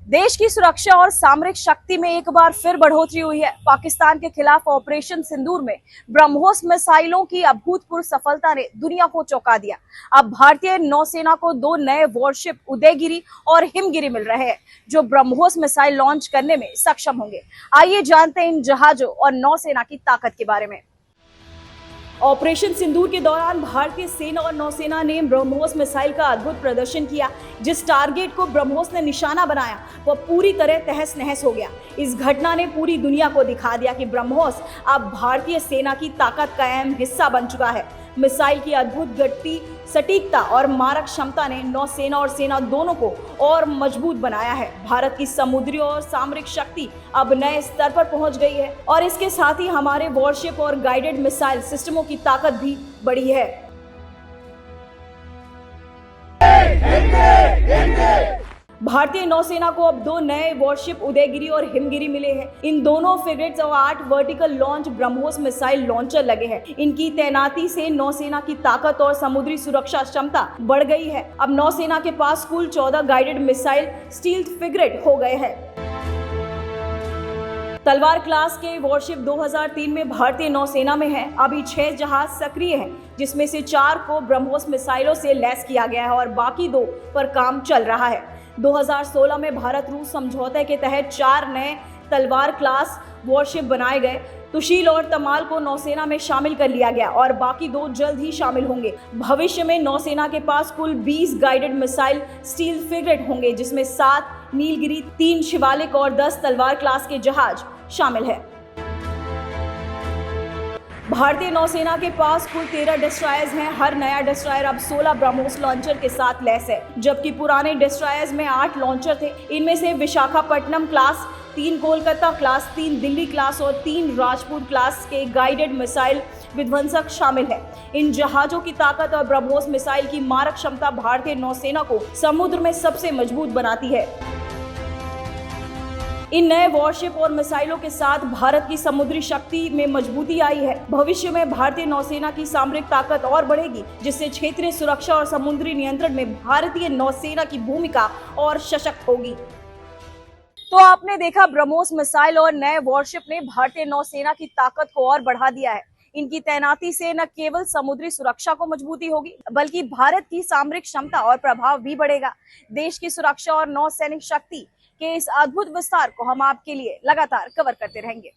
देश की सुरक्षा और सामरिक शक्ति में एक बार फिर बढ़ोतरी हुई है। पाकिस्तान के खिलाफ ऑपरेशन सिंदूर में ब्रह्मोस मिसाइलों की अभूतपूर्व सफलता ने दुनिया को चौंका दिया। अब भारतीय नौसेना को 2 नए वॉरशिप उदयगिरी और हिमगिरी मिल रहे हैं, जो ब्रह्मोस मिसाइल लॉन्च करने में सक्षम होंगे। आइए जानते हैं इन जहाजों और नौसेना की ताकत के बारे में। ऑपरेशन सिंदूर के दौरान भारतीय सेना और नौसेना ने ब्रह्मोस मिसाइल का अद्भुत प्रदर्शन किया। जिस टारगेट को ब्रह्मोस ने निशाना बनाया वह पूरी तरह तहस नहस हो गया। इस घटना ने पूरी दुनिया को दिखा दिया कि ब्रह्मोस अब भारतीय सेना की ताकत का अहम हिस्सा बन चुका है। मिसाइल की अद्भुत गति, सटीकता और मारक क्षमता ने नौसेना और सेना दोनों को और मजबूत बनाया है। भारत की समुद्री और सामरिक शक्ति अब नए स्तर पर पहुंच गई है और इसके साथ ही हमारे वॉरशिप और गाइडेड मिसाइल सिस्टमों की ताकत भी बढ़ी है। भारतीय नौसेना को अब 2 नए वॉरशिप उदयगिरी और हिमगिरी मिले हैं। इन दोनों फ्रिगेट्स और 8 vertical launch BrahMos missile launcher लगे हैं। इनकी तैनाती से नौसेना की ताकत और समुद्री सुरक्षा क्षमता बढ़ गई है। अब नौसेना के पास कुल 14 गाइडेड मिसाइल स्टील्थ फ्रिगेट हो गए हैं। तलवार क्लास के वॉरशिप 2003 में भारतीय नौसेना में हैं। अभी 6 जहाज सक्रिय हैं, जिसमें से 4 को ब्रह्मोस मिसाइलों से लैस किया गया है और बाकी 2 पर काम चल रहा है। 2016 में भारत रूस समझौते के तहत 4 नए तलवार क्लास वॉरशिप बनाए गए। तुशील और तमाल को नौसेना में शामिल कर लिया गया और बाकी 2 जल्द ही शामिल होंगे। भविष्य में नौसेना के पास कुल 20 गाइडेड मिसाइल स्टील फ्रिगेट होंगे, जिसमें 7 नीलगिरी, 3 शिवालिक और 10 तलवार क्लास के जहाज शामिल है। भारतीय नौसेना के पास कुल 13 डिस्ट्रॉयर्स हैं। हर नया डिस्ट्रॉयर अब 16 ब्रह्मोस लॉन्चर के साथ लैस है, जबकि पुराने डिस्ट्रॉयर्स में 8 लॉन्चर थे। इनमें से Visakhapatnam class, 3 Kolkata class, 3 Delhi class और 3 राजपूत क्लास के गाइडेड मिसाइल विध्वंसक शामिल है। इन जहाजों की ताकत और ब्रह्मोस मिसाइल की मारक क्षमता भारतीय नौसेना को समुद्र में सबसे मजबूत बनाती है। इन नए वॉरशिप और मिसाइलों के साथ भारत की समुद्री शक्ति में मजबूती आई है। भविष्य में भारतीय नौसेना की सामरिक ताकत और बढ़ेगी, जिससे क्षेत्रीय सुरक्षा और समुद्री नियंत्रण में भारतीय नौसेना की भूमिका और सशक्त होगी। तो आपने देखा, ब्रह्मोस मिसाइल और नए वॉरशिप ने भारतीय नौसेना की ताकत को और बढ़ा दिया है। इनकी तैनाती से न केवल समुद्री सुरक्षा को मजबूती होगी, बल्कि भारत की सामरिक क्षमता और प्रभाव भी बढ़ेगा। देश की सुरक्षा और नौसैनिक शक्ति के इस अद्भुत विस्तार को हम आपके लिए लगातार कवर करते रहेंगे।